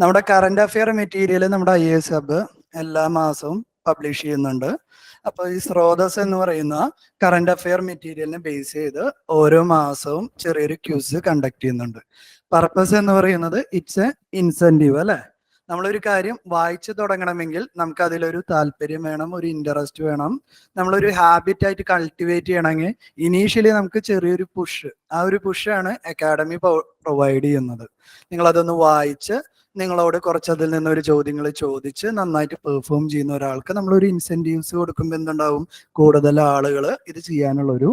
നമ്മുടെ current affair material നമ്മുടെ IAS hub എല്ലാ മാസവും പബ്ലിഷ് ചെയ്യുന്നുണ്ട്. അപ്പൊ ഈ സ്രോതസ് എന്ന് പറയുന്ന കറന്റ് അഫെയർ മെറ്റീരിയലിനെ ബേസ് ചെയ്ത് ഓരോ മാസവും ചെറിയൊരു ക്യൂസ് കണ്ടക്ട് ചെയ്യുന്നുണ്ട്. പർപ്പസ് എന്ന് പറയുന്നത് ഇറ്റ്സ് എ ഇൻസെന്റീവ് അല്ലെ. നമ്മളൊരു കാര്യം വായിച്ചു തുടങ്ങണമെങ്കിൽ നമുക്ക് അതിലൊരു താല്പര്യം വേണം, ഒരു ഇൻട്രസ്റ്റ് വേണം. നമ്മളൊരു ഹാബിറ്റ് ആയിട്ട് കൾട്ടിവേറ്റ് ചെയ്യണമെങ്കിൽ ഇനീഷ്യലി നമുക്ക് ചെറിയൊരു പുഷ്, ആ ഒരു പുഷാണ് അക്കാഡമി പ്രൊവൈഡ് ചെയ്യുന്നത്. നിങ്ങളതൊന്ന് വായിച്ച് നിങ്ങളോട് കുറച്ച് അതിൽ നിന്ന് ഒരു ചോദ്യങ്ങൾ ചോദിച്ച് നന്നായിട്ട് പെർഫോം ചെയ്യുന്ന ഒരാൾക്ക് നമ്മളൊരു ഇൻസെന്റീവ്സ് കൊടുക്കുമ്പോൾ എന്തുണ്ടാവും, കൂടുതൽ ആളുകൾ ഇത് ചെയ്യാനുള്ളൊരു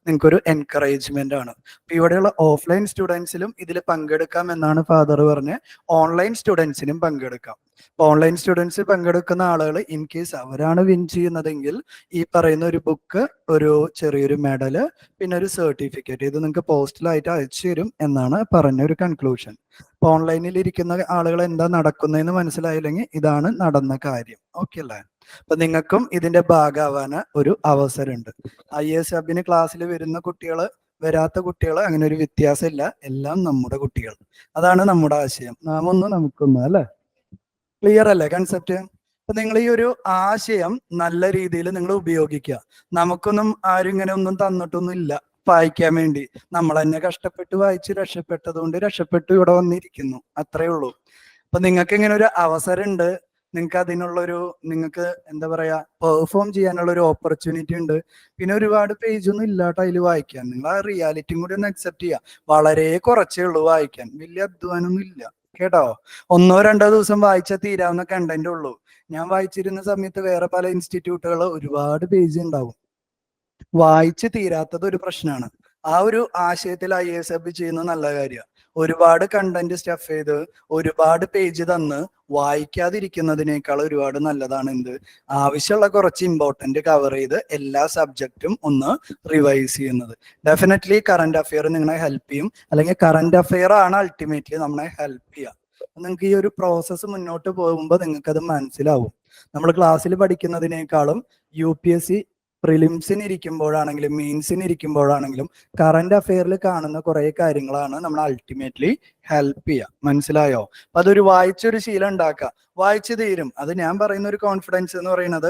നിങ്ങൾക്കൊരു എൻകറേജ്മെന്റ് ആണ്. അപ്പൊ ഇവിടെയുള്ള ഓഫ്ലൈൻ സ്റ്റുഡൻസിലും ഇതിൽ പങ്കെടുക്കാം എന്നാണ് ഫാദർ പറഞ്ഞ്. ഓൺലൈൻ സ്റ്റുഡൻസിനും പങ്കെടുക്കാം. അപ്പൊ ഓൺലൈൻ സ്റ്റുഡൻസ് പങ്കെടുക്കുന്ന ആളുകൾ ഇൻ കേസ് അവരാണ് വിൻ ചെയ്യുന്നതെങ്കിൽ ഈ പറയുന്ന ഒരു ബുക്ക്, ഒരു ചെറിയൊരു മെഡല്, പിന്നെ ഒരു സർട്ടിഫിക്കറ്റ് ഇത് നിങ്ങൾക്ക് പോസ്റ്റലായിട്ട് അയച്ചു തരും എന്നാണ് പറഞ്ഞ ഒരു കൺക്ലൂഷൻ. അപ്പൊ ഓൺലൈനിൽ ഇരിക്കുന്ന ആളുകൾ എന്താ നടക്കുന്നതെന്ന് മനസ്സിലായില്ലെങ്കിൽ ഇതാണ് നടന്ന കാര്യം. ഓക്കെ അല്ലേ? അപ്പൊ നിങ്ങൾക്കും ഇതിന്റെ ഭാഗമാവാൻ ഒരു അവസരമുണ്ട്. IAS ഹബിന് ക്ലാസ്സിൽ വരുന്ന കുട്ടികൾ, വരാത്ത കുട്ടികൾ, അങ്ങനെ ഒരു വ്യത്യാസമില്ല. എല്ലാം നമ്മുടെ കുട്ടികൾ. അതാണ് നമ്മുടെ ആശയം. നാം ഒന്ന് നമുക്കൊന്ന് അല്ലെ. ക്ലിയർ അല്ലേ കൺസെപ്റ്റ്? അപ്പൊ നിങ്ങൾ ഈ ഒരു ആശയം നല്ല രീതിയിൽ നിങ്ങൾ ഉപയോഗിക്കുക. നമുക്കൊന്നും ആരും ഇങ്ങനെ ഒന്നും തന്നിട്ടൊന്നും ഇല്ല വായിക്കാൻ വേണ്ടി. നമ്മൾ തന്നെ കഷ്ടപ്പെട്ട് വായിച്ച് രക്ഷപ്പെട്ടതുകൊണ്ട് രക്ഷപ്പെട്ടു ഇവിടെ വന്നിരിക്കുന്നു. അത്രേ ഉള്ളൂ. അപ്പൊ നിങ്ങൾക്ക് ഇങ്ങനെ ഒരു അവസരം ഉണ്ട്. നിങ്ങൾക്ക് അതിനുള്ളൊരു, നിങ്ങൾക്ക് എന്താ പറയാ, പെർഫോം ചെയ്യാനുള്ള ഒരു ഓപ്പർച്യൂണിറ്റി ഉണ്ട്. പിന്നെ ഒരുപാട് പേജ് ഒന്നും ഇല്ലാട്ടോ അതിൽ വായിക്കാൻ. നിങ്ങൾ ആ റിയാലിറ്റിയും കൂടി ഒന്ന് അക്സെപ്റ്റ് ചെയ്യുക. വളരെ കുറച്ചേ ഉള്ളൂ വായിക്കാൻ, വലിയ അധ്വാനമൊന്നും ഇല്ല കേട്ടോ. 1-2 ദിവസം വായിച്ചാൽ തീരാവുന്ന കണ്ടന്റ് ഉള്ളൂ. ഞാൻ വായിച്ചിരുന്ന സമയത്ത് വേറെ പല ഇൻസ്റ്റിറ്റ്യൂട്ടുകൾ ഒരുപാട് പേജ് ഉണ്ടാവും. വായിച്ച് തീരാത്തത് ഒരു പ്രശ്നമാണ്. ആ ഒരു ആശയത്തിൽ IAS ഹബ് ചെയ്യുന്നത് നല്ല കാര്യമാണ്. ഒരുപാട് കണ്ടന്റ് സ്റ്റഫ് ചെയ്ത് ഒരുപാട് പേജ് തന്ന് വായിക്കാതിരിക്കുന്നതിനേക്കാൾ ഒരുപാട് നല്ലതാണ് എന്ത്, ആവശ്യമുള്ള കുറച്ച് ഇമ്പോർട്ടന്റ് കവർ ചെയ്ത് എല്ലാ സബ്ജക്റ്റും ഒന്ന് റിവൈസ് ചെയ്യുന്നത്. ഡെഫിനറ്റ്ലി കറന്റ് അഫെയർ നിങ്ങളെ ഹെൽപ്പ് ചെയ്യും, അല്ലെങ്കിൽ കറന്റ് അഫെയർ ആണ് അൾട്ടിമേറ്റ്ലി നമ്മളെ ഹെൽപ്പ് ചെയ്യുക. നിങ്ങൾക്ക് ഈ ഒരു പ്രോസസ്സ് മുന്നോട്ട് പോകുമ്പോൾ നിങ്ങൾക്ക് അത് മനസ്സിലാവും. നമ്മൾ ക്ലാസ്സിൽ പഠിക്കുന്നതിനേക്കാളും UPSC പ്രിലിംസിന് ഇരിക്കുമ്പോഴാണെങ്കിലും മെയിൻസിന് ഇരിക്കുമ്പോഴാണെങ്കിലും കറന്റ് അഫെയറിൽ കാണുന്ന കുറെ കാര്യങ്ങളാണ് നമ്മൾ അൾട്ടിമേറ്റ്ലി ഹെൽപ്പ് ചെയ്യുക. മനസ്സിലായോ? അപ്പൊ അതൊരു വായിച്ചൊരു ശീലം ഉണ്ടാക്കുക. വായിച്ചു തീരും. അത് ഞാൻ പറയുന്ന ഒരു കോൺഫിഡൻസ് എന്ന് പറയുന്നത്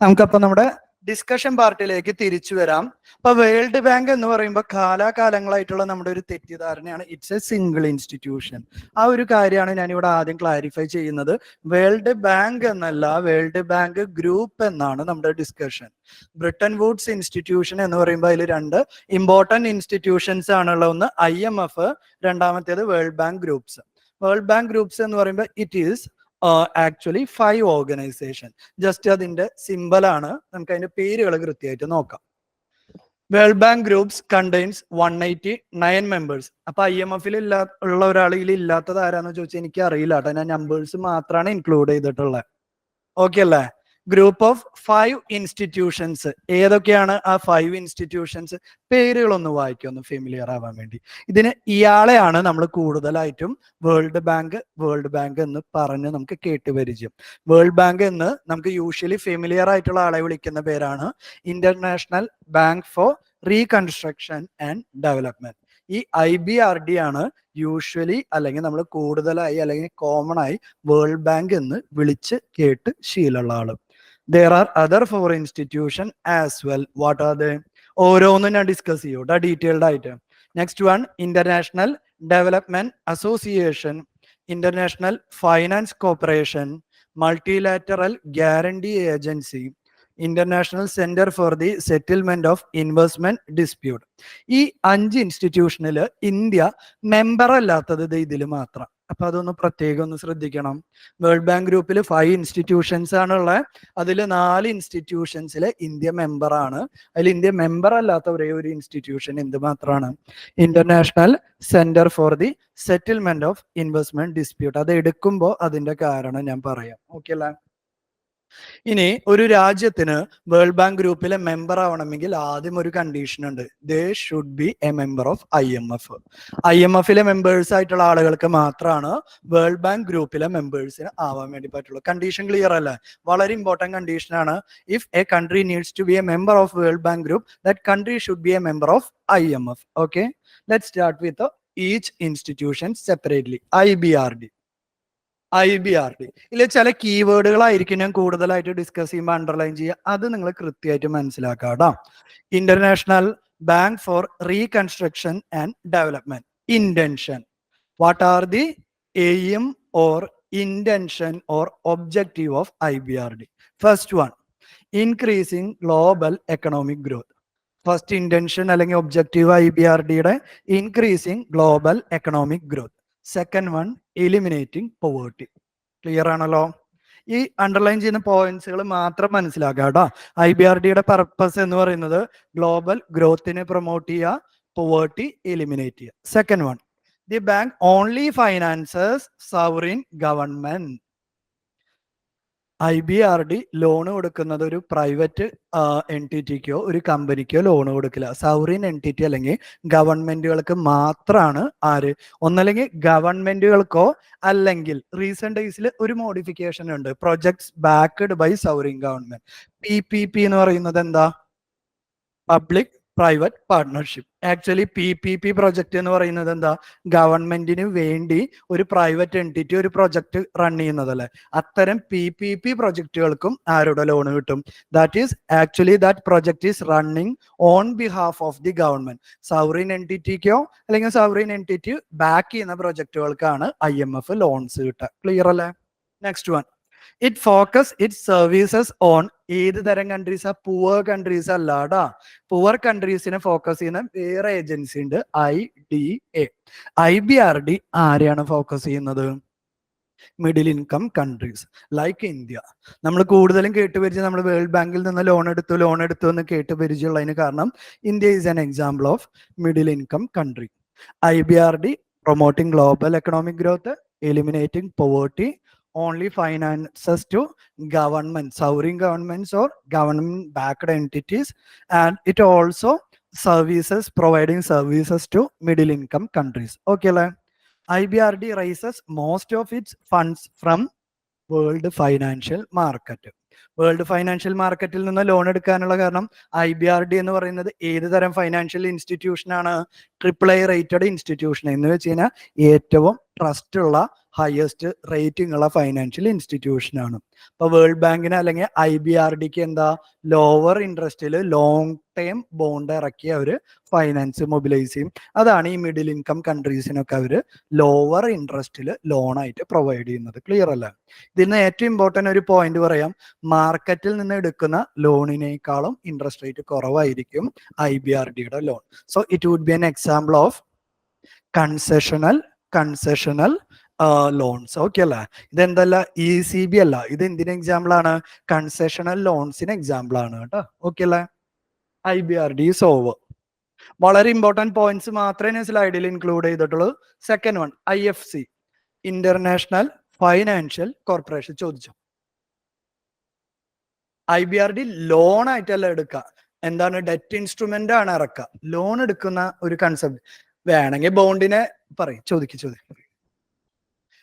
നമുക്കപ്പൊ നമ്മുടെ ഡിസ്കഷൻ പാർട്ടിലേക്ക് തിരിച്ചു വരാം. അപ്പൊ വേൾഡ് ബാങ്ക് എന്ന് പറയുമ്പോൾ കാലാകാലങ്ങളായിട്ടുള്ള നമ്മുടെ ഒരു തെറ്റിദ്ധാരണയാണ് ഇറ്റ്സ് എ സിംഗിൾ ഇൻസ്റ്റിറ്റ്യൂഷൻ. ആ ഒരു കാര്യമാണ് ഞാൻ ഇവിടെ ആദ്യം ക്ലാരിഫൈ ചെയ്യുന്നത്. വേൾഡ് ബാങ്ക് എന്നല്ല, വേൾഡ് ബാങ്ക് ഗ്രൂപ്പ് എന്നാണ് നമ്മുടെ ഡിസ്കഷൻ. ബ്രിട്ടൻ വുഡ്സ് ഇൻസ്റ്റിറ്റ്യൂഷൻ എന്ന് പറയുമ്പോൾ അതിൽ 2 ഇമ്പോർട്ടന്റ് ഇൻസ്റ്റിറ്റ്യൂഷൻസ് ആണുള്ള. ഒന്ന് IMF, രണ്ടാമത്തേത് world bank groups. World bank groups എന്ന് പറയുമ്പോൾ it is actually 5 organisation. Just അതിന്റെ സിമ്പൽ ആണ്. നമുക്ക് അതിന്റെ പേരുകൾ കൃത്യമായിട്ട് നോക്കാം. World bank groups contains 189 members. അപ്പൊ IMF ഉള്ള ഒരാളിൽ ഇല്ലാത്തത് ആരാന്ന് ചോദിച്ചാൽ എനിക്ക് അറിയില്ല കേട്ടോ. ഞാൻ നമ്പേഴ്സ് മാത്രമാണ് ഇൻക്ലൂഡ് ചെയ്തിട്ടുള്ളത്. ഓക്കെ അല്ലേ? Group of 5 institutions. ഏതൊക്കെയാണ് ആ 5 ഇൻസ്റ്റിറ്റ്യൂഷൻസ്? പേരുകളൊന്ന് വായിക്കൊന്ന് ഫെമിലിയർ ആവാൻ വേണ്ടി. ഇതിന് ഇയാളെയാണ് നമ്മൾ കൂടുതലായിട്ടും വേൾഡ് ബാങ്ക് എന്ന് പറഞ്ഞ് നമുക്ക് കേട്ടുപരിചയം. വേൾഡ് ബാങ്ക് എന്ന് നമുക്ക് യൂഷ്വലി ഫെമിലിയർ ആയിട്ടുള്ള ആളെ വിളിക്കുന്ന പേരാണ് International Bank for Reconstruction and Development. ഈ IBRD ആണ് യൂഷ്വലി, അല്ലെങ്കിൽ നമ്മൾ കൂടുതലായി അല്ലെങ്കിൽ കോമൺ ആയി വേൾഡ് ബാങ്ക് എന്ന് വിളിച്ച് കേട്ട് ശീലമുള്ള ആള്. There are other 4 institutions as well. What are they? ഓരോന്നും ഞാൻ ഡിസ്കസ് ചെയ്യൂട്ടാ ഡീറ്റെയിൽഡ് ആയിട്ട്. Next one, international development association, international finance corporation, multilateral guarantee agency, international centre for the settlement of investment dispute. ഈ 5 ഇൻസ്റ്റിറ്റ്യൂഷനിൽ India member അല്ലാത്തത് ഇതിൽ മാത്രം. അപ്പൊ അതൊന്ന് പ്രത്യേകം ഒന്ന് ശ്രദ്ധിക്കണം. വേൾഡ് ബാങ്ക് ഗ്രൂപ്പിൽ 5 ഇൻസ്റ്റിറ്റ്യൂഷൻസ് ആണുള്ളത്. അതിൽ 4 ഇൻസ്റ്റിറ്റ്യൂഷൻസിൽ ഇന്ത്യ മെമ്പർ ആണ്. അതിൽ ഇന്ത്യ മെമ്പർ അല്ലാത്ത ഒരേ ഒരു ഇൻസ്റ്റിറ്റ്യൂഷൻ എന്ത് മാത്രമാണ്? International centre for the settlement of investment dispute. അത് എടുക്കുമ്പോൾ അതിന്റെ കാരണം ഞാൻ പറയാം. ഓക്കെ അല്ലേ? ഇനി ഒരു രാജ്യത്തിന് വേൾഡ് ബാങ്ക് ഗ്രൂപ്പിലെ മെമ്പർ ആവണമെങ്കിൽ ആദ്യം ഒരു കണ്ടീഷൻ ഉണ്ട്. They should be a member of IMF. IMF-ലെ മെമ്പേഴ്സ് ആയിട്ടുള്ള ആളുകൾക്ക് മാത്രമാണ് വേൾഡ് ബാങ്ക് ഗ്രൂപ്പിലെ മെമ്പേഴ്സിന് ആവാൻ വേണ്ടി പറ്റുള്ളൂ. കണ്ടീഷൻ ക്ലിയർ അല്ലേ? വളരെ ഇമ്പോർട്ടന്റ് കണ്ടീഷൻ ആണ്. If a country needs to be a member of World Bank group, that country should be a member of IMF. Okay, let's start with each institution separately. IBRD. IBRD ഇതിൽ ചില കീവേഡുകളായിരിക്കും ഞാൻ കൂടുതലായിട്ട് discuss ചെയ്യുമ്പോൾ underline ചെയ്യുക. അത് നിങ്ങൾ കൃത്യമായിട്ട് മനസ്സിലാക്കുക കേട്ടോ. International Bank for Reconstruction and Development, intention. What are the aim or intention or objective of IBRD? First one, increasing global economic growth. First intention അല്ലെങ്കിൽ objective IBRDയുടെ increasing global economic growth. Second one, eliminating poverty. Clear ആണല്ലോ? ഈ underline ചെയ്യുന്ന പോയിന്റ്സുകൾ മാത്രം മനസ്സിലാക്കുക കേട്ടോ. IBRDയുടെ purpose എന്ന് പറയുന്നത് global ഗ്രോത്തിനെ promote ചെയ്യുക, poverty eliminate ചെയ്യുക. Second one, the bank only finances sovereign government. IBRD loan കൊടുക്കുന്നത് ഒരു പ്രൈവറ്റ് എൻറ്റിറ്റിക്കോ ഒരു കമ്പനിക്കോ ലോൺ കൊടുക്കില്ല. സൗറിൻ എൻറ്റിറ്റി അല്ലെങ്കിൽ ഗവൺമെന്റുകൾക്ക് മാത്രമാണ്. ആര്? ഒന്നല്ലെങ്കിൽ ഗവൺമെന്റുകൾക്കോ അല്ലെങ്കിൽ റീസെന്റ് ഡേയ്സിൽ ഒരു മോഡിഫിക്കേഷൻ ഉണ്ട്, projects backed by sovereign government. PPP എന്ന് പറയുന്നത് എന്താ? Public private partnership. Actually PPP project എന്ന് പറയുന്നത് എന്താ? ഗവൺമെന്റിന് വേണ്ടി ഒരു പ്രൈവറ്റ് എൻറ്റിറ്റി ഒരു പ്രൊജക്ട് റൺ ചെയ്യുന്നതല്ലേ. അത്തരം PPP പ്രൊജക്ടുകൾക്കും ആരുടെ ലോൺ കിട്ടും? That is actually that project is running on behalf of the government. Sovereign എൻറ്റിറ്റിക്കോ അല്ലെങ്കിൽ സൗറിൻ എൻറ്റിറ്റി ബാക്ക് ചെയ്യുന്ന പ്രൊജക്ടുകൾക്കാണ് IMF ലോൺസ് കിട്ടുക. ക്ലിയർ അല്ലേ? Next one, it focus it services on ഏത് തരം കൺട്രീസാ? പുവർ കൺട്രീസ് അല്ലാടാ. പുവർ കൺട്രീസിനെ ഫോക്കസ് ചെയ്യുന്ന വേറെ ഏജൻസി ഉണ്ട്, IDA. IBRD ആരെയാണ് ഫോക്കസ് ചെയ്യുന്നത്? Middle income countries like India. നമ്മൾ കൂടുതലും കേട്ടുപരിചയം നമ്മൾ വേൾഡ് ബാങ്കിൽ നിന്ന് ലോൺ എടുത്തു എന്ന് കേട്ടുപരിചയമുള്ളതിന് കാരണം India is an example of middle income country. IBRD promoting global economic growth, eliminating poverty, only finances to government, sovereign governments or government backed entities, and it also providing services to middle income countries. Okay la? IBRD raises most of its funds from world financial market. World financial മാർക്കറ്റിൽ നിന്ന് loan എടുക്കാനുള്ള കാരണം IBRD എന്ന് പറയുന്നത് ഏത് തരം financial institution ആണ്? AAA rated institution എന്ന് വെച്ച് കഴിഞ്ഞാൽ ഏറ്റവും ട്രസ്റ്റ് ഉള്ള ഹയസ്റ്റ് റേറ്റിംഗ് ഉള്ള ഫൈനാൻഷ്യൽ ഇൻസ്റ്റിറ്റ്യൂഷൻ ആണ്. അപ്പൊ വേൾഡ് ബാങ്കിന് അല്ലെങ്കിൽ IBRDക്ക് എന്താ? ലോവർ ഇൻട്രസ്റ്റിൽ ലോങ് ടൈം ബോണ്ട് ഇറക്കി അവര് ഫൈനാൻസ് മൊബിലൈസ് ചെയ്യും. അതാണ് ഈ മിഡിൽ ഇൻകം കൺട്രീസിനൊക്കെ അവര് ലോവർ ഇൻട്രസ്റ്റിൽ ലോൺ ആയിട്ട് പ്രൊവൈഡ് ചെയ്യുന്നത്. ക്ലിയർ അല്ല? ഇതിന് ഏറ്റവും ഇമ്പോർട്ടന്റ് ഒരു പോയിന്റ് പറയാം, മാർക്കറ്റിൽ നിന്ന് എടുക്കുന്ന ലോണിനേക്കാളും ഇൻട്രസ്റ്റ് റേറ്റ് കുറവായിരിക്കും IBRDയുടെ loan. So it would be an example of concessional loans. Okay അല്ല? ഇതെന്തല്ല ECB അല്ല, ഇത് എന്തിന് എക്സാമ്പിൾ ആണ്? കൺസെഷണൽ ലോൺസിന് എക്സാമ്പിൾ ആണ് കേട്ടോ. ഓക്കെ അല്ലേ? IBRD is over. വളരെ ഇമ്പോർട്ടന്റ് പോയിന്റ്സ് മാത്രമേ സ്ലൈഡിൽ ഇൻക്ലൂഡ് ചെയ്തിട്ടുള്ളൂ. Second one, IFC, international financial corporation. ചോദിച്ചു, IBRD ലോൺ ആയിട്ടല്ല എടുക്കുക, എന്താണ്? ഡെറ്റ് ഇൻസ്ട്രുമെന്റ് ആണ് ഇറക്കുക. ലോൺ എടുക്കുന്ന ഒരു കൺസെപ്റ്റ് വേണമെങ്കിൽ ബോണ്ടിനെ പറയും. ചോദിക്കും.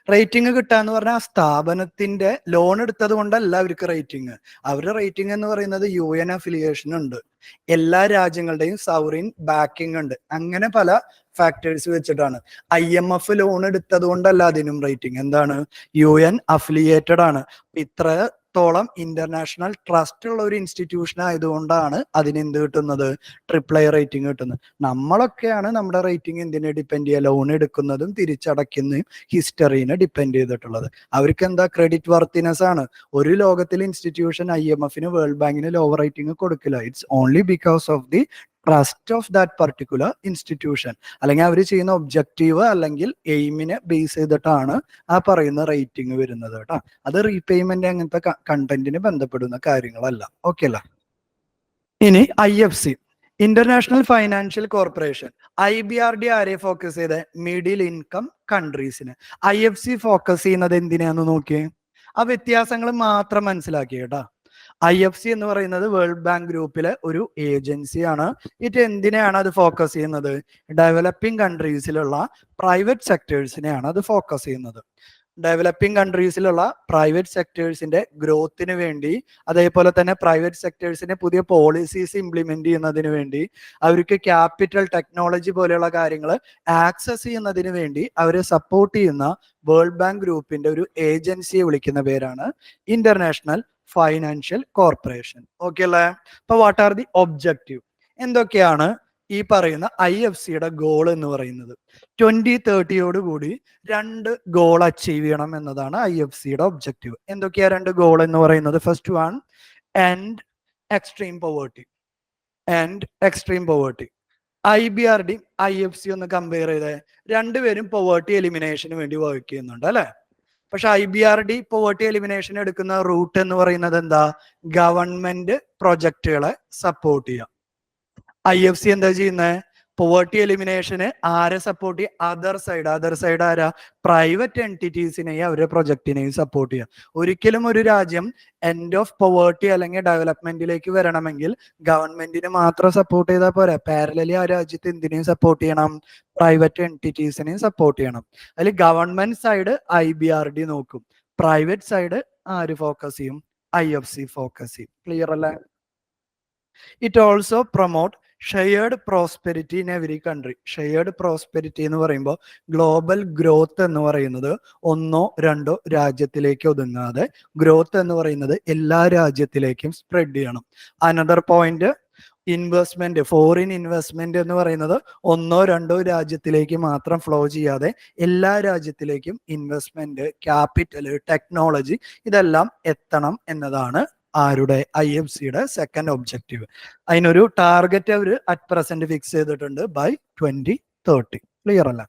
റേറ്റിംഗ് കിട്ടാന്ന് പറഞ്ഞാൽ ആ സ്ഥാപനത്തിന്റെ ലോൺ എടുത്തത് കൊണ്ടല്ല അവർക്ക് റേറ്റിംഗ്. അവരുടെ റേറ്റിംഗ് എന്ന് പറയുന്നത് UN അഫിലിയേഷൻ ഉണ്ട്, എല്ലാ രാജ്യങ്ങളുടെയും സൗറിൻ ബാക്കിംഗ് ഉണ്ട്, അങ്ങനെ പല ഫാക്ടേഴ്സ് വെച്ചിട്ടാണ്. IMF ലോൺ എടുത്തത് കൊണ്ടല്ല അതിനും റേറ്റിംഗ്. എന്താണ്? UN അഫിലിയേറ്റഡ് ആണ്. ഇത്രത്തോളം ഇന്റർനാഷണൽ ട്രസ്റ്റ് ഉള്ള ഒരു ഇൻസ്റ്റിറ്റ്യൂഷൻ ആയതുകൊണ്ടാണ് അതിന് എന്ത് കിട്ടുന്നത്? AAA റേറ്റിംഗ് കിട്ടുന്നത്. നമ്മളൊക്കെയാണ് നമ്മുടെ റേറ്റിംഗ് എന്തിനെ ഡിപ്പെൻഡ് ചെയ്യുക? ലോൺ എടുക്കുന്നതും തിരിച്ചടയ്ക്കുന്നതും ഹിസ്റ്ററിനെ ഡിപ്പെൻഡ് ചെയ്തിട്ടുള്ളത്. അവർക്ക് എന്താ? ക്രെഡിറ്റ് വർത്തിനെസ് ആണ്. ഒരു ലോകത്തിലെ ഇൻസ്റ്റിറ്റ്യൂഷൻ IMFന് വേൾഡ് ബാങ്കിന് ലോവർ റേറ്റിംഗ് കൊടുക്കില്ല. It's only because of the trust of that particular institution, അല്ലെങ്കിൽ അവർ ചെയ്യുന്ന ഒബ്ജക്റ്റീവ് അല്ലെങ്കിൽ എയിമിനെ ബേസ് ചെയ്തിട്ടാണ് ആ പറയുന്ന റേറ്റിംഗ് വരുന്നത് കേട്ടോ. അത് റീപേയ്മെന്റ് അങ്ങനത്തെ കണ്ടന്റിന് ബന്ധപ്പെടുന്ന കാര്യങ്ങളല്ല. ഓക്കെ അല്ല? ഇനി IFC, international financial corporation. IBRD ആരെ ഫോക്കസ് ചെയ്ത്? മിഡിൽ ഇൻകം കൺട്രീസിന്. IFC ഫോക്കസ് ചെയ്യുന്നത് എന്തിനാന്ന് നോക്കിയേ. ആ വ്യത്യാസങ്ങൾ മാത്രം മനസ്സിലാക്കി കേട്ടോ. IFC എന്ന് പറയുന്നത് വേൾഡ് ബാങ്ക് ഗ്രൂപ്പിലെ ഒരു ഏജൻസിയാണ്. ഇത് എന്തിനെയാണ് അത് ഫോക്കസ് ചെയ്യുന്നത്? ഡെവലപ്പിംഗ് കൺട്രീസിലുള്ള പ്രൈവറ്റ് സെക്ടേഴ്സിനെയാണ് അത് ഫോക്കസ് ചെയ്യുന്നത്. ഡെവലപ്പിംഗ് കൺട്രീസിലുള്ള പ്രൈവറ്റ് സെക്ടേഴ്സിന്റെ ഗ്രോത്തിന് വേണ്ടി, അതേപോലെ തന്നെ പ്രൈവറ്റ് സെക്ടേഴ്സിന്റെ പുതിയ പോളിസീസ് ഇംപ്ലിമെന്റ് ചെയ്യുന്നതിന് വേണ്ടി, അവർക്ക് ക്യാപിറ്റൽ, ടെക്നോളജി പോലെയുള്ള കാര്യങ്ങൾ ആക്സസ് ചെയ്യുന്നതിന് വേണ്ടി അവരെ സപ്പോർട്ട് ചെയ്യുന്ന വേൾഡ് ബാങ്ക് ഗ്രൂപ്പിന്റെ ഒരു ഏജൻസിയെ വിളിക്കുന്ന പേരാണ് ഇന്റർനാഷണൽ ഫൈനാൻഷ്യൽ കോർപ്പറേഷൻ. ഓക്കെ അല്ലേ? അപ്പൊ വാട്ട് ആർ ദി ഒബ്ജക്റ്റീവ്? എന്തൊക്കെയാണ് ഈ പറയുന്ന IFCയുടെ ഗോൾ എന്ന് പറയുന്നത്? 2030 കൂടി 2 ഗോൾ അച്ചീവ് ചെയ്യണം എന്നതാണ് IFCയുടെ ഒബ്ജക്റ്റീവ്. എന്തൊക്കെയാ 2 ഗോൾ എന്ന് പറയുന്നത്? First one, end extreme poverty. End extreme poverty. IBRD IFC ഒന്ന് കമ്പയർ ചെയ്തേ. രണ്ടുപേരും പോവേർട്ടി എലിമിനേഷന് വേണ്ടി വർക്ക് ചെയ്യുന്നുണ്ട് അല്ലെ? പക്ഷെ IBRD പോവേർട്ടി എലിമിനേഷൻ എടുക്കുന്ന റൂട്ട് എന്ന് പറയുന്നത് എന്താ? ഗവൺമെന്റ് പ്രൊജക്ടുകളെ സപ്പോർട്ട് ചെയ്യുക. IFC എന്താ ചെയ്യുന്നത്? പോവേർട്ടി എലിമിനേഷന് ആരെ സപ്പോർട്ട് ചെയ്യുക? അതർ സൈഡ് ആരാ? പ്രൈവറ്റ് എൻറ്റിറ്റീസിനെയും അവരുടെ പ്രൊജക്ടിനെയും സപ്പോർട്ട് ചെയ്യുക. ഒരിക്കലും ഒരു രാജ്യം എൻഡ് ഓഫ് പോവേർട്ടി അല്ലെങ്കിൽ ഡെവലപ്മെന്റിലേക്ക് വരണമെങ്കിൽ ഗവൺമെന്റിന് മാത്രം സപ്പോർട്ട് ചെയ്താൽ പോരാ. പാരലലി ആ രാജ്യത്ത് എന്തിനേയും സപ്പോർട്ട് ചെയ്യണം? പ്രൈവറ്റ് എൻറ്റിറ്റീസിനെയും സപ്പോർട്ട് ചെയ്യണം. അതിൽ ഗവൺമെന്റ് സൈഡ് IBRD നോക്കും, പ്രൈവറ്റ് സൈഡ് ആര് ഫോക്കസ് ചെയ്യും? IFC ഫോക്കസ് ചെയ്യും. ക്ലിയർ അല്ലേ? It also promote shared prosperity in every country. Shared prosperity എന്ന് പറയുമ്പോൾ ഗ്ലോബൽ ഗ്രോത്ത് എന്ന് പറയുന്നത് 1-2 രാജ്യത്തിലേക്ക് ഒതുങ്ങാതെ ഗ്രോത്ത് എന്ന് പറയുന്നത് എല്ലാ രാജ്യത്തിലേക്കും സ്പ്രെഡ് ചെയ്യണം. Another point, investment, foreign investment എന്ന് പറയുന്നത് 1-2 രാജ്യത്തിലേക്ക് മാത്രം ഫ്ലോ ചെയ്യാതെ എല്ലാ രാജ്യത്തിലേക്കും ഇൻവെസ്റ്റ്മെന്റ്, ക്യാപിറ്റൽ, ടെക്നോളജി ഇതെല്ലാം എത്തണം എന്നതാണ് ആരുടെ? IFCയുടെ സെക്കൻഡ് ഒബ്ജക്റ്റീവ്. അതിനൊരു ടാർഗറ്റ് അവർ അറ്റ് പ്രസന്റ് ഫിക്സ് ചെയ്തിട്ടുണ്ട് ബൈ 2030. ക്ലിയർ അല്ല?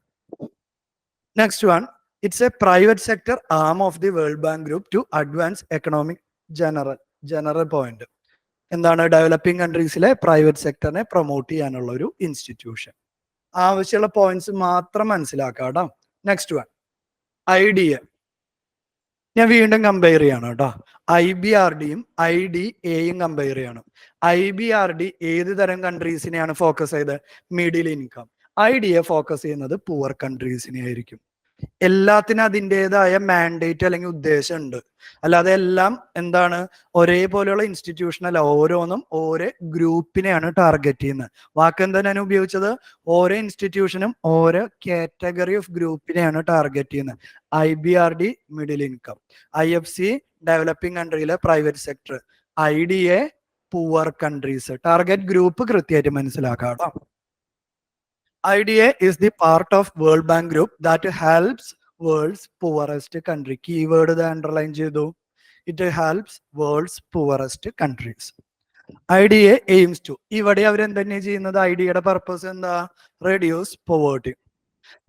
Next one, it's a private sector arm of the World Bank Group to advance economic general point. എന്താണ്? ഡെവലപ്പിംഗ് കൺട്രീസിലെ പ്രൈവറ്റ് സെക്ടറിനെ പ്രൊമോട്ട് ചെയ്യാനുള്ള ഒരു ഇൻസ്റ്റിറ്റ്യൂഷൻ. ആവശ്യമുള്ള പോയിന്റ്സ് മാത്രം മനസ്സിലാക്കാം കേട്ടോ. Next one, IDA. ഞാൻ വീണ്ടും കമ്പയർ ചെയ്യാണ് കേട്ടോ. IBRDയും IDAയും കമ്പയർ ചെയ്യണം. IBRD ഏത് തരം കൺട്രീസിനെയാണ് ഫോക്കസ് ചെയ്ത്? Middle income. IDA ഫോക്കസ് ചെയ്യുന്നത് പുവർ കൺട്രീസിനെ ആയിരിക്കും. എല്ലാത്തിനും അതിൻ്റെതായ മാൻഡേറ്റ് അല്ലെങ്കിൽ ഉദ്ദേശം ഉണ്ട്. അല്ലാതെ എല്ലാം എന്താണ് ഒരേപോലെയുള്ള ഇൻസ്റ്റിറ്റ്യൂഷൻ അല്ല. ഓരോന്നും ഓരോ ഗ്രൂപ്പിനെയാണ് ടാർഗറ്റ് ചെയ്യുന്നത്. വാക്കെന്താ ഞാൻ ഉപയോഗിച്ചത്? ഓരോ ഇൻസ്റ്റിറ്റ്യൂഷനും ഓരോ കാറ്റഗറി ഓഫ് ഗ്രൂപ്പിനെയാണ് ടാർഗറ്റ് ചെയ്യുന്നത്. IBRD middle income, IFC developing കൺട്രിയിലെ private sector, IDA poor countries. Target group കൃത്യമായിട്ട് മനസ്സിലാക്കാം കേട്ടോ. IDA is the part of World Bank Group that helps world's poorest country. Keyword the underline ചെയ്തു. It helps world's poorest countries. IDA aims to. ഇവിടെ അവരെന്തെന്നെ ചെയ്യുന്നത്? IDAയുടെ purpose എന്താ? Reduce poverty.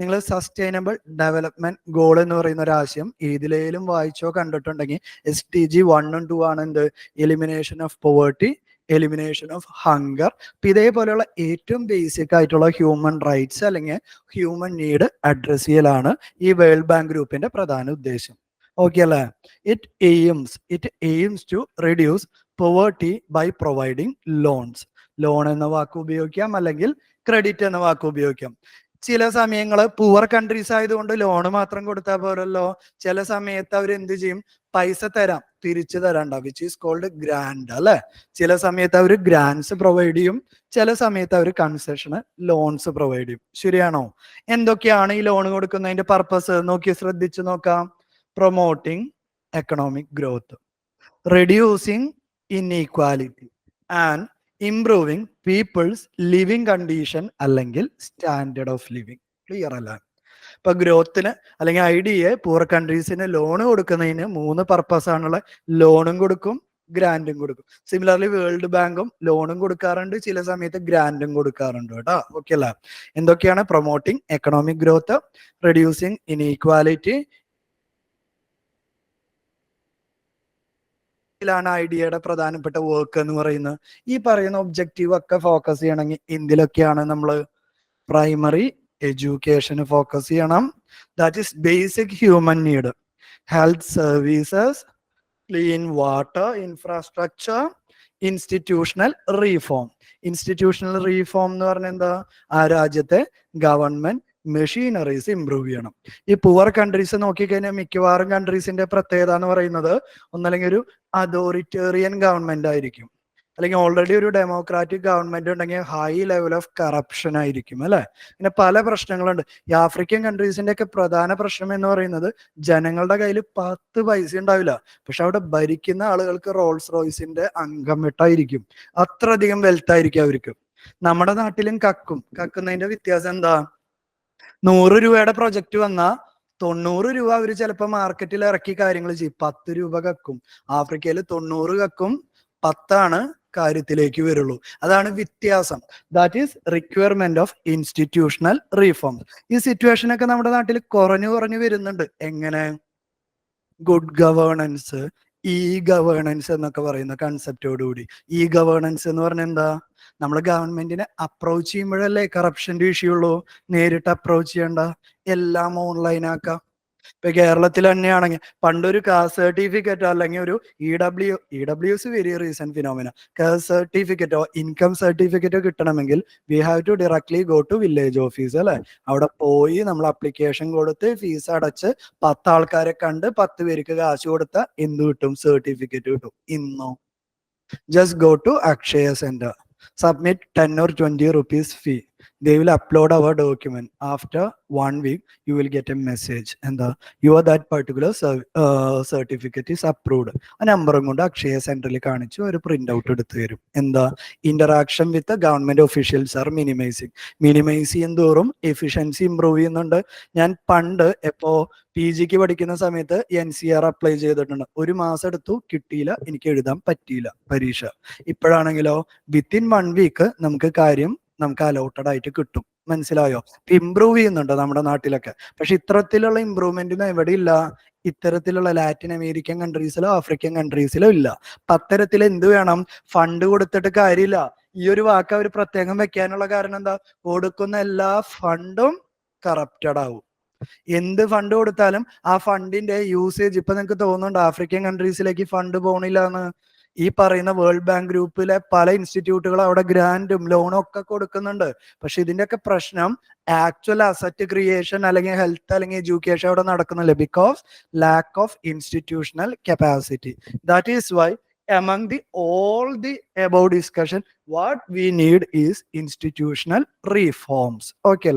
നിങ്ങൾ sustainable development goal എന്ന് പറയുന്ന ഒരു ആശയം ഏതിലേലും വായിച്ചോ കണ്ടിട്ടുണ്ടെങ്കിൽ SDG 1 and 2 ആണ് എന്ത്? Elimination of poverty, elimination of hunger. അപ്പൊ ഇതേപോലെയുള്ള ഏറ്റവും ബേസിക് ആയിട്ടുള്ള ഹ്യൂമൻ റൈറ്റ്സ് അല്ലെങ്കിൽ ഹ്യൂമൻ നീഡ് അഡ്രസ് ചെയ്യലാണ് ഈ വേൾഡ് ബാങ്ക് ഗ്രൂപ്പിന്റെ പ്രധാന ഉദ്ദേശം. ഓക്കെ അല്ലേ? It aims to reduce poverty by providing loans. Loan എന്ന വാക്ക് ഉപയോഗിക്കാം, അല്ലെങ്കിൽ ക്രെഡിറ്റ് എന്ന വാക്ക് ഉപയോഗിക്കാം. ചില സമയങ്ങള് പുവർ കൺട്രീസ് ആയതുകൊണ്ട് ലോൺ മാത്രം കൊടുത്താൽ പോരല്ലോ. ചില സമയത്ത് അവർ എന്ത് ചെയ്യും? പൈസ തരാം, തിരിച്ചു തരാണ്ട, വിച്ച് ഈസ് കോൾഡ് ഗ്രാൻഡ് അല്ലെ? ചില സമയത്ത് അവർ ഗ്രാൻഡ്സ് പ്രൊവൈഡ് ചെയ്യും, ചില സമയത്ത് അവർ കൺസെഷന് ലോൺസ് പ്രൊവൈഡ് ചെയ്യും. ശരിയാണോ? എന്തൊക്കെയാണ് ഈ ലോൺ കൊടുക്കുന്നതിന്റെ പർപ്പസ്? നോക്കി ശ്രദ്ധിച്ചു നോക്കാം. Promoting economic growth, reducing inequality and improving people's living condition അല്ലെങ്കിൽ സ്റ്റാൻഡേർഡ് ഓഫ് ലിവിങ്. ക്ലിയർ അല്ല? ഇപ്പൊ ഗ്രോത്തിന് അല്ലെങ്കിൽ IDA പൂർ കൺട്രീസിന് ലോൺ കൊടുക്കുന്നതിന് 3 പർപ്പസ് ആണുള്ള. ലോണും കൊടുക്കും, ഗ്രാൻഡും കൊടുക്കും. സിമിലർലി വേൾഡ് ബാങ്കും ലോണും കൊടുക്കാറുണ്ട്, ചില സമയത്ത് ഗ്രാൻഡും കൊടുക്കാറുണ്ട് കേട്ടോ. ഓക്കെ അല്ല? എന്തൊക്കെയാണ്? Promoting economic growth, reducing inequality. ാണ് IDAയുടെ പ്രധാനപ്പെട്ട വർക്ക് എന്ന് പറയുന്നത്. ഈ പറയുന്ന ഒബ്ജക്റ്റീവ് ഒക്കെ ഫോക്കസ് ചെയ്യണമെങ്കിൽ എന്തിലൊക്കെയാണ് നമ്മൾ? പ്രൈമറി എഡ്യൂക്കേഷന് ഫോക്കസ് ചെയ്യണം. That is basic human need. Health services, clean water, infrastructure, institutional reform. Institutional reform എന്ന് പറഞ്ഞാൽ എന്താ? ആ രാജ്യത്തെ ഗവൺമെന്റ് മെഷീനറീസ് ഇംപ്രൂവ് ചെയ്യണം. ഈ പുവർ കൺട്രീസ് നോക്കിക്കഴിഞ്ഞാൽ മിക്കവാറും കൺട്രീസിന്റെ പ്രത്യേകത എന്ന് പറയുന്നത് ഒന്നല്ലെങ്കിൽ ഒരു അതോറിറ്റേറിയൻ ഗവൺമെന്റ് ആയിരിക്കും, അല്ലെങ്കിൽ ഓൾറെഡി ഒരു ഡെമോക്രാറ്റിക് ഗവൺമെന്റ് ഉണ്ടെങ്കിൽ ഹൈ ലെവൽ ഓഫ് കറപ്ഷൻ ആയിരിക്കും അല്ലെ. പിന്നെ പല പ്രശ്നങ്ങളുണ്ട്. ഈ ആഫ്രിക്കൻ കൺട്രീസിന്റെ ഒക്കെ പ്രധാന പ്രശ്നം എന്ന് പറയുന്നത് ജനങ്ങളുടെ കയ്യിൽ 10 പൈസ ഉണ്ടാവില്ല, പക്ഷെ അവിടെ ഭരിക്കുന്ന ആളുകൾക്ക് റോൾസ് റോയ്സിന്റെ അംഗം വിട്ടായിരിക്കും, അത്രയധികം വെൽത്ത് ആയിരിക്കും അവർക്ക്. നമ്മുടെ നാട്ടിലും കക്കുന്നതിന്റെ വ്യത്യാസം എന്താ? 100 രൂപയുടെ പ്രൊജക്ട് വന്നാ 90 രൂപ അവര് ചിലപ്പോ മാർക്കറ്റിൽ ഇറക്കി കാര്യങ്ങൾ ചെയ്യും, 10 രൂപ കക്കും. ആഫ്രിക്കയിൽ 90 കക്കും, 10 കാര്യത്തിലേക്ക് വരുള്ളൂ. അതാണ് വ്യത്യാസം. That is requirement of institutional reform. ഈ സിറ്റുവേഷൻ ഒക്കെ നമ്മുടെ നാട്ടിൽ കുറഞ്ഞു വരുന്നുണ്ട്. എങ്ങനെ? ഗുഡ് ഗവേണൻസ്, ഇ ഗവേണൻസ് എന്നൊക്കെ പറയുന്ന കൺസെപ്റ്റോടുകൂടി. ഇ ഗവേണൻസ് എന്ന് പറഞ്ഞാൽ എന്താ? നമ്മൾ ഗവൺമെന്റിനെ അപ്രോച്ച് ചെയ്യുമ്പോഴല്ലേ കറപ്ഷന്റെ ഇഷ്യൂ ഉള്ളൂ, നേരിട്ട് അപ്രോച്ച് ചെയ്യണ്ട, എല്ലാം ഓൺലൈൻ ആക്കാം. ഇപ്പൊ കേരളത്തിൽ തന്നെയാണെങ്കിൽ പണ്ടൊരു കാസ്റ്റ് സർട്ടിഫിക്കറ്റോ അല്ലെങ്കിൽ ഒരു ഇ ഡബ്ല്യു വെരി റീസെന്റ് ഫിനോമിന, കാസ്റ്റ് സർട്ടിഫിക്കറ്റോ ഇൻകം സർട്ടിഫിക്കറ്റോ കിട്ടണമെങ്കിൽ we have to directly go to village office അല്ലെ. അവിടെ പോയി നമ്മൾ അപ്ലിക്കേഷൻ കൊടുത്ത് ഫീസ് അടച്ച് 10 ആൾക്കാരെ കണ്ട് 10 പേർക്ക് കാശ് കൊടുത്താൽ എന്ത് കിട്ടും? സർട്ടിഫിക്കറ്റ് കിട്ടും. ഇന്നോ just go to Akshaya Center, submit 10 or 20 rupees fee. They will upload our document. After 1 week, you will get a message and that particular certificate is approved. A number കൊണ്ട് അക്ഷയ സെന്ററിൽ കാണിച്ചു ഒരു പ്രിന്റ് ഔട്ട് എടുത്തു തരും. എന്താ? Interaction with government officials are minimize ചെയ്യും തോറും efficiency improve ചെയ്യുന്നുണ്ട്. ഞാൻ പണ്ട് PGക്ക് പഠിക്കുന്ന സമയത്ത് NCR അപ്ലൈ ചെയ്തിട്ടുണ്ട്. 1 മാസം എടുത്തു, കിട്ടിയില്ല, എനിക്ക് എഴുതാൻ പറ്റിയില്ല പരീക്ഷ. ഇപ്പോഴാണെങ്കിലോ വിത്തിൻ 1 വീക്ക് നമുക്ക് അലോട്ടഡ് ആയിട്ട് കിട്ടും. മനസ്സിലായോ? ഇംപ്രൂവ് ചെയ്യുന്നുണ്ട് നമ്മുടെ നാട്ടിലൊക്കെ. പക്ഷെ ഇത്തരത്തിലുള്ള ഇംപ്രൂവ്മെന്റിന് എവിടെയില്ല, ഇത്തരത്തിലുള്ള ലാറ്റിൻ അമേരിക്കൻ കൺട്രീസിലോ ആഫ്രിക്കൻ കൺട്രീസിലോ ഇല്ല. അത്തരത്തിൽ എന്ത് വേണം? ഫണ്ട് കൊടുത്തിട്ട് കാര്യമില്ല. ഈ ഒരു വാക്ക് അവർ പ്രത്യേകം വെക്കാനുള്ള കാരണം എന്താ? കൊടുക്കുന്ന എല്ലാ ഫണ്ടും കറപ്റ്റഡ് ആവും. എന്ത് ഫണ്ട് കൊടുത്താലും ആ ഫണ്ടിന്റെ യൂസേജ്, ഇപ്പൊ നിങ്ങൾക്ക് തോന്നുന്നുണ്ട് ആഫ്രിക്കൻ കൺട്രീസിലേക്ക് ഫണ്ട് പോണില്ല എന്ന്? ഈ പറയുന്ന വേൾഡ് ബാങ്ക് ഗ്രൂപ്പിലെ പല ഇൻസ്റ്റിറ്റ്യൂട്ടുകൾ അവിടെ ഗ്രാൻഡും ലോണും ഒക്കെ കൊടുക്കുന്നുണ്ട്. പക്ഷെ ഇതിന്റെയൊക്കെ പ്രശ്നം ആക്ച്വൽ അസറ്റ് ക്രിയേഷൻ അല്ലെങ്കിൽ ഹെൽത്ത് അല്ലെങ്കിൽ എഡ്യൂക്കേഷൻ അവിടെ നടക്കുന്നില്ല, because lack of institutional capacity. That is why among all the above discussion, what we need is institutional reforms. Okay,